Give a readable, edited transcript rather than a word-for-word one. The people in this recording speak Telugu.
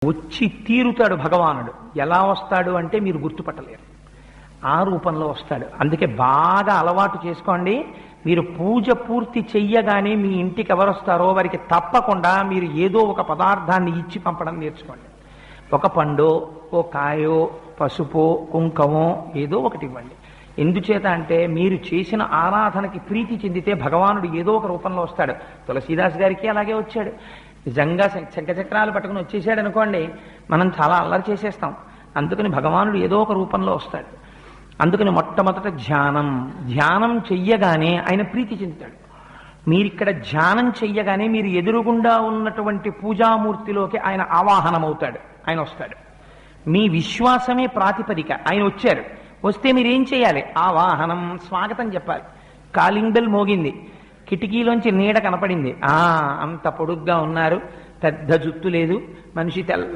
వచ్చి తీరుతాడు భగవానుడు. ఎలా వస్తాడు అంటే మీరు గుర్తుపట్టలేరు. ఆ రూపంలో వస్తాడు. అందుకే బాగా అలవాటు చేసుకోండి. మీరు పూజ పూర్తి చెయ్యగానే మీ ఇంటికి ఎవరు వస్తారో వారికి తప్పకుండా మీరు ఏదో ఒక పదార్థాన్ని ఇచ్చి పంపడం నేర్చుకోండి. ఒక పండో, ఓ కాయో, పసుపో, కుంకమో ఏదో ఒకటి ఇవ్వండి. ఎందుచేత అంటే మీరు చేసిన ఆరాధనకి ప్రీతి చెందితే భగవానుడు ఏదో ఒక రూపంలో వస్తాడు. తులసీదాస్ గారికి అలాగే వచ్చాడు. నిజంగా శంఖచక్రాలు పట్టుకుని వచ్చేసాడు అనుకోండి, మనం చాలా అల్లరి చేసేస్తాం. అందుకని భగవానుడు ఏదో ఒక రూపంలో వస్తాడు. అందుకని మొట్టమొదట ధ్యానం చెయ్యగానే ఆయన ప్రీతి చెందుతాడు. మీరిక్కడ ధ్యానం చెయ్యగానే మీరు ఎదురుగుండా ఉన్నటువంటి పూజామూర్తిలోకి ఆయన ఆవాహనమవుతాడు. ఆయన వస్తాడు. మీ విశ్వాసమే ప్రాతిపదిక. ఆయన వచ్చారు. వస్తే మీరేం చేయాలి? ఆవాహనం, స్వాగతం చెప్పాలి. కాలింగ్ బెల్ మోగింది, కిటికీలోంచి నీడ కనపడింది. అంత పొడుగ్గా ఉన్నారు, పెద్ద జుత్తు లేదు, మనిషి తెల్ల